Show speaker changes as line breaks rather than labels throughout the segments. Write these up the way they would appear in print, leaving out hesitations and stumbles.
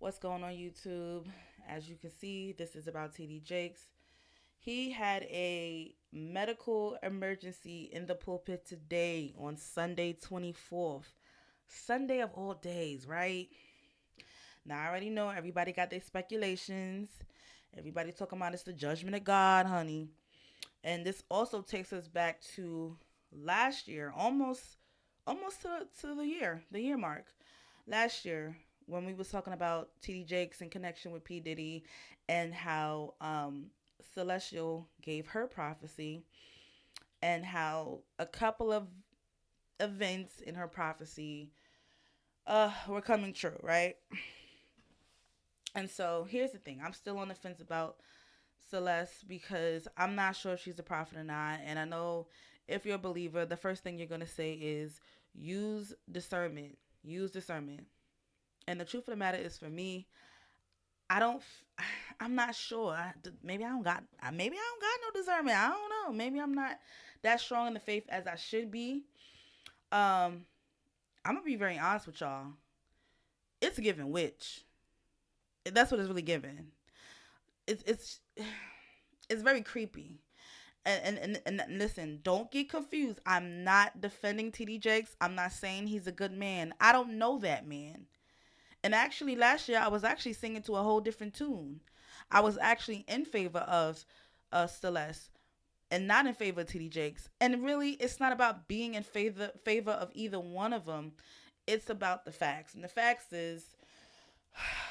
What's going on YouTube? As you can see, this is about TD Jakes. He had a medical emergency in the pulpit today on Sunday 24th. Sunday of all days, right? Now I already know everybody got their speculations. Everybody talking about it's the judgment of God, honey. And this also takes us back to last year, almost to the year mark. Last year when we was talking about TD Jakes in connection with P Diddy and how Celestial gave her prophecy and how a couple of events in her prophecy were coming true, right? And so here's the thing. I'm still on the fence about Celeste because I'm not sure if she's a prophet or not. And I know if you're a believer, the first thing you're going to say is use discernment. Use discernment. And the truth of the matter is, for me, I don't. I'm not sure. Maybe I don't got. Maybe I don't got no discernment. I don't know. Maybe I'm not that strong in the faith as I should be. Um, I'm gonna be very honest with y'all. It's giving witch. That's what it's really giving. It's it's very creepy. And listen, don't get confused. I'm not defending TD Jakes. I'm not saying he's a good man. I don't know that man. And actually, last year I was actually singing to a whole different tune. I was actually in favor of Celeste and not in favor of TD Jakes. And really, it's not about being in favor of either one of them. It's about the facts. And the facts is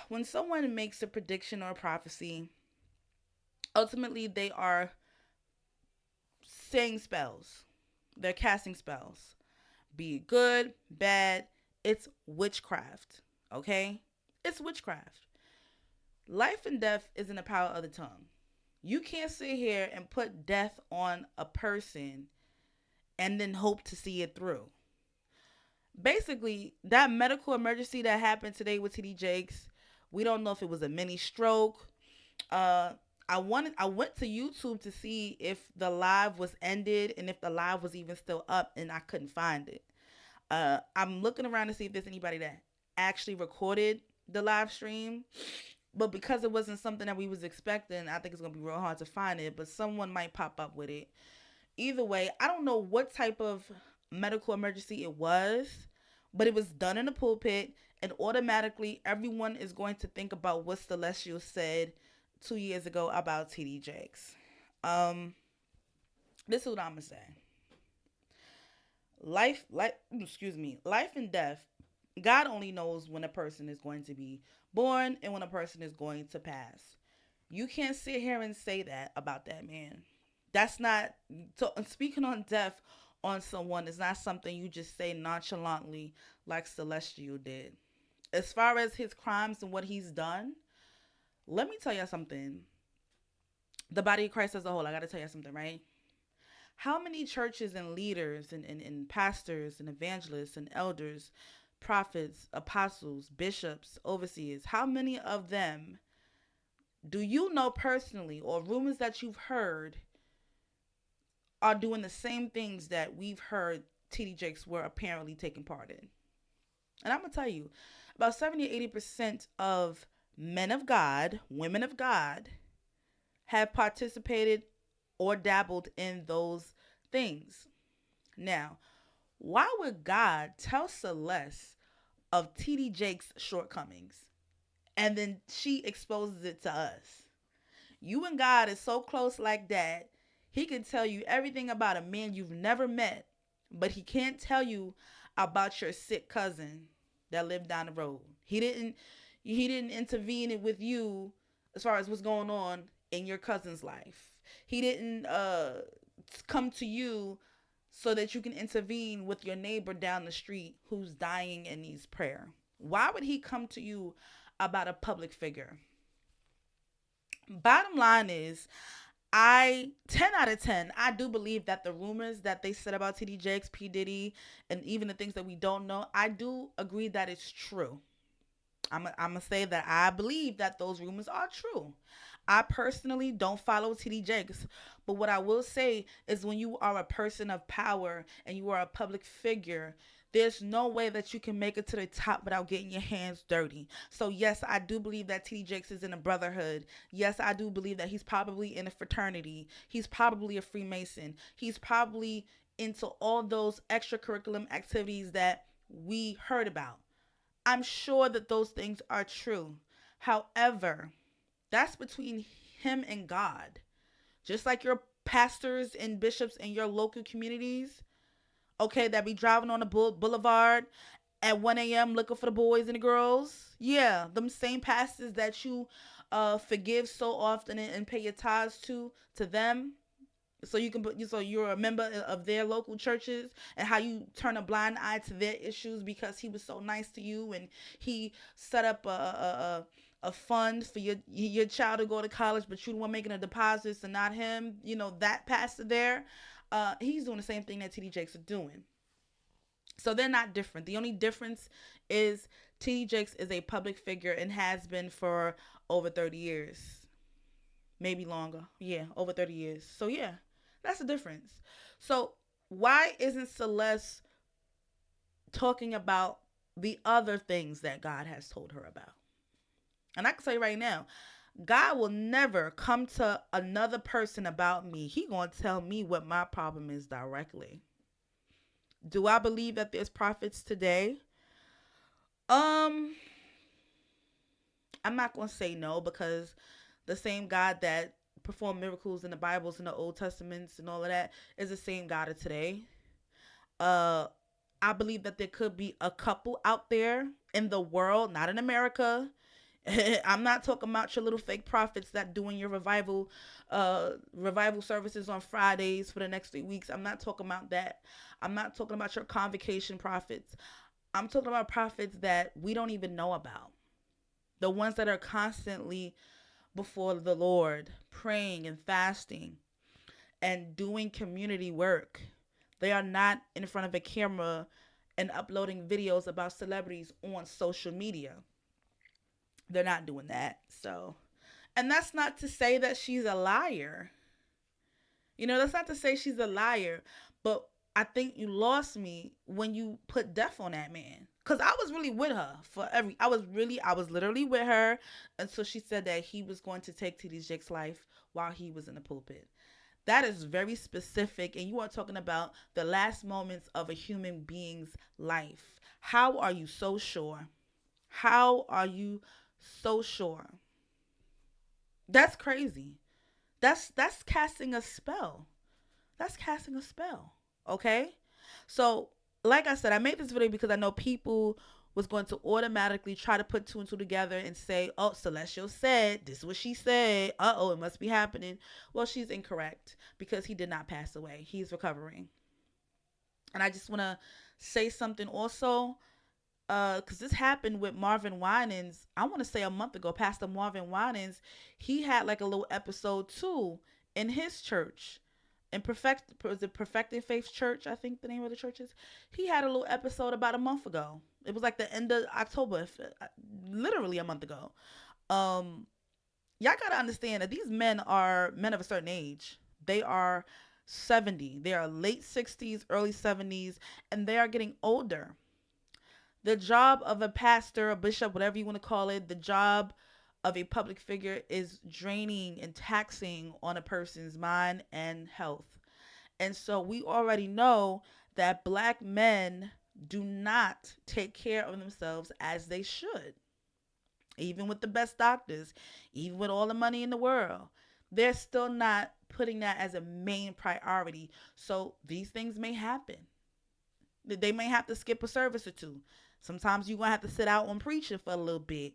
when someone makes a prediction or a prophecy, ultimately they are saying spells. They're casting spells. Be it good, bad, it's witchcraft. Okay? It's witchcraft. Life and death is in the power of the tongue. You can't sit here and put death on a person and then hope to see it through. Basically, that medical emergency that happened today with TD Jakes, we don't know if it was a mini stroke. Uh, I went to YouTube to see if the live was ended and if the live was even still up, and I couldn't find it. I'm looking around to see if there's anybody that actually recorded the live stream, but because it wasn't something that we was expecting, I think it's gonna be real hard to find it. But someone might pop up with it. Either way, I don't know what type of medical emergency it was, but it was done in the pulpit, and automatically everyone is going to think about what Celestial said 2 years ago about TD Jakes. Um, this is what I'm gonna say. Life and death. God only knows when a person is going to be born and when a person is going to pass. You can't sit here and say that about that man. That's not speaking on death on someone is not something you just say nonchalantly like Celestial did. As far as his crimes and what he's done, let me tell you something. The body of Christ as a whole, I got to tell you something, right? How many churches and leaders and pastors and evangelists and elders, prophets, apostles, bishops, overseers, how many of them do you know personally or rumors that you've heard are doing the same things that we've heard TD Jakes were apparently taking part in? And I'm going to tell you, about 70 to 80% of men of God, women of God, have participated or dabbled in those things. Now, why would God tell Celeste of TD Jakes' shortcomings and then she exposes it to us? You and God is so close like that, he can tell you everything about a man you've never met, but he can't tell you about your sick cousin that lived down the road. He didn't intervene with you as far as what's going on in your cousin's life. He didn't come to you so that you can intervene with your neighbor down the street who's dying and needs prayer. Why would he come to you about a public figure? Bottom line is, I 10 out of 10, I do believe that the rumors that they said about TD Jakes, P Diddy, and even the things that we don't know, I do agree that it's true. I'm gonna say that I believe that those rumors are true. I personally don't follow TD Jakes, but what I will say is when you are a person of power and you are a public figure, There's no way that you can make it to the top without getting your hands dirty. So yes, I do believe that TD Jakes is in a brotherhood. Yes, I do believe that he's probably in a fraternity. He's probably a Freemason. He's probably into all those extracurricular activities that we heard about. I'm sure that those things are true. However, that's between him and God. Just like your pastors and bishops in your local communities, okay, that be driving on the boulevard at 1 a.m. looking for the boys and the girls. Yeah, them same pastors that you forgive so often and pay your tithes to them, so you can put, so you're a member of their local churches, and how you turn a blind eye to their issues because he was so nice to you and he set up a fund for your child to go to college, but you the one making the deposits and not him. You know, that pastor there, he's doing the same thing that TD Jakes are doing. So they're not different. The only difference is TD Jakes is a public figure and has been for over 30 years, maybe longer. Yeah, over 30 years. So yeah, that's the difference. So why isn't Celeste talking about the other things that God has told her about? And I can say right now, God will never come to another person about me. He gonna tell me what my problem is directly. Do I believe that there's prophets today? Um, I'm not gonna say no, because the same God that performed miracles in the Bibles in the Old Testaments and all of that is the same God of today. Uh, I believe that there could be a couple out there in the world, not in America. I'm not talking about your little fake prophets that doing your revival services on Fridays for the next 3 weeks. I'm not talking about that. I'm not talking about your convocation prophets. I'm talking about prophets that we don't even know about. The ones that are constantly before the Lord, praying and fasting and doing community work. They are not in front of a camera and uploading videos about celebrities on social media. They're not doing that. So, and that's not to say that she's a liar. You know, that's not to say she's a liar, but I think you lost me when you put death on that man. Cause I was really with her I was literally with her until she said that he was going to take TD Jake's life while he was in the pulpit. That is very specific, and you are talking about the last moments of a human being's life. How are you so sure? How are you so sure? That's crazy. That's casting a spell. That's casting a spell. Okay? So, like I said, I made this video because I know people was going to automatically try to put two and two together and say, oh, Celestial said, this is what she said. Uh-oh, it must be happening. Well, she's incorrect because he did not pass away. He's recovering. And I just want to say something also, because this happened with Marvin Winans, I want to say a month ago. Pastor Marvin Winans, he had like a little episode too in his church. In was it Perfecting Faith Church, I think the name of the church is. He had a little episode about a month ago. It was like the end of October, literally a month ago. Um, y'all gotta understand that these men are men of a certain age. They are 70. They are late 60s, early 70s, and they are getting older. The job of a pastor, a bishop, whatever you want to call it, the job of a public figure is draining and taxing on a person's mind and health. And so we already know that black men do not take care of themselves as they should. Even with the best doctors, even with all the money in the world, they're still not putting that as a main priority. So these things may happen. They may have to skip a service or two. Sometimes you're gonna have to sit out on preaching for a little bit.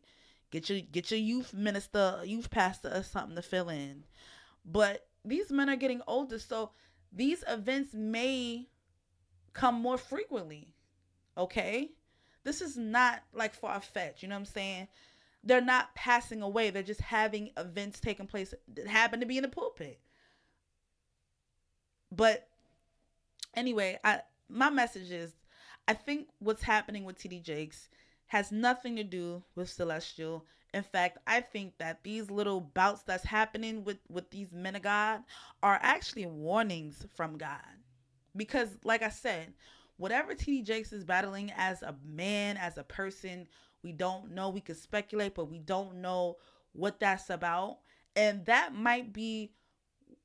Get your youth minister, youth pastor or something to fill in. But these men are getting older, so these events may come more frequently. Okay? This is not like far fetched, you know what I'm saying? They're not passing away. They're just having events taking place that happen to be in the pulpit. But anyway, my message is, I think what's happening with TD Jakes has nothing to do with Celestial. In fact, I think that these little bouts that's happening with these men of God are actually warnings from God. Because, like I said, Whatever TD Jakes is battling as a man, as a person, we don't know. We could speculate, but we don't know what that's about. And that might be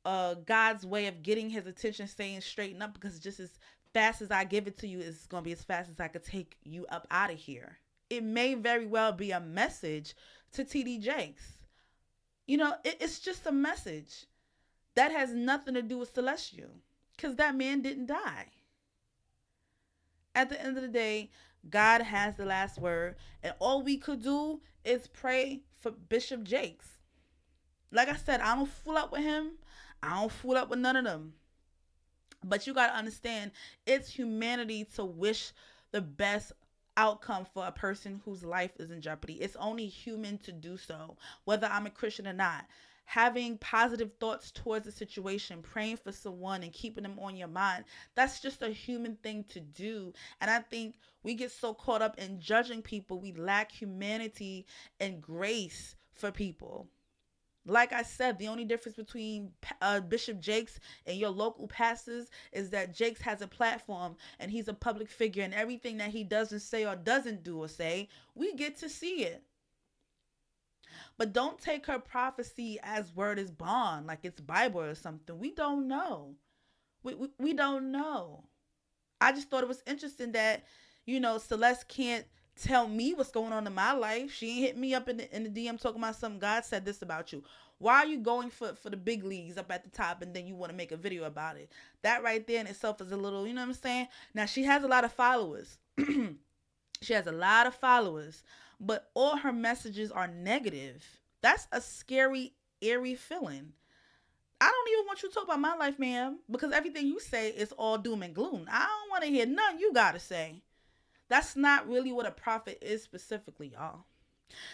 God's way of getting his attention, staying straightened up, because just as fast as I give it to you, it's going to be as fast as I could take you up out of here. It may very well be a message to TD Jakes. It's just a message that has nothing to do with Celestial, because that man didn't die. At the end of the day, God has the last word, and all we could do is pray for Bishop Jakes. Like I said, I don't fool up with him. I don't fool up with none of them. But you got to understand, it's humanity to wish the best outcome for a person whose life is in jeopardy. It's only human to do so, whether I'm a Christian or not. Having positive thoughts towards a situation, praying for someone and keeping them on your mind, that's just a human thing to do. And I think we get so caught up in judging people, we lack humanity and grace for people. Like I said, the only difference between Bishop Jakes and your local pastors is that Jakes has a platform and he's a public figure, and everything that he doesn't say or doesn't do or say, we get to see it. But don't take her prophecy as word is bond, like it's Bible or something. We don't know. We don't know. I just thought it was interesting that, Celeste can't tell me what's going on in my life. She ain't hit me up in the DM talking about something. God said this about you. Why are you going for the big leagues up at the top and then you want to make a video about it? That right there in itself is a little, you know what I'm saying? Now, she has a lot of followers. She has a lot of followers, but all her messages are negative. That's a scary, eerie feeling. I don't even want you to talk about my life, ma'am, because everything you say is all doom and gloom. I don't want to hear none you got to say. That's not really what a prophet is specifically, y'all.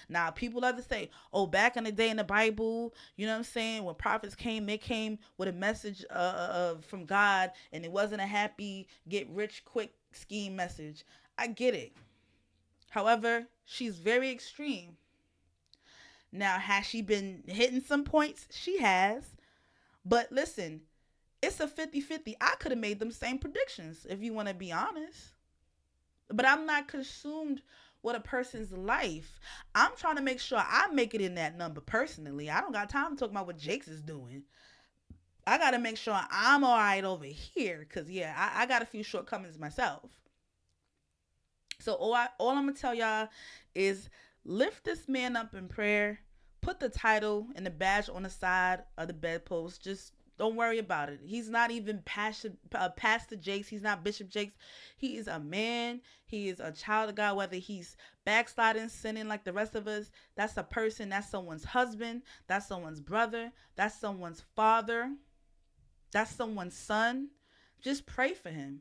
Now, people love to say, oh, back in the day in the Bible, you know what I'm saying? When prophets came, they came with a message from God, and it wasn't a happy, get rich quick scheme message. I get it. However, she's very extreme. Now, has she been hitting some points? She has. But listen, it's a 50-50. I could have made them same predictions, if you want to be honest. But I'm not consumed with a person's life. I'm trying to make sure I make it in that number personally. I don't got time to talk about what Jakes is doing. I got to make sure I'm all right over here, because, yeah, I got a few shortcomings myself. So all I'm going to tell y'all is lift this man up in prayer. Put the title and the badge on the side of the bedpost. Just don't worry about it. He's not even Pastor Jakes. He's not Bishop Jakes. He is a man. He is a child of God. Whether he's backsliding, sinning like the rest of us, that's a person. That's someone's husband. That's someone's brother. That's someone's father. That's someone's son. Just pray for him.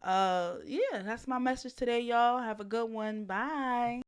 Yeah, that's my message today, y'all. Have a good one. Bye.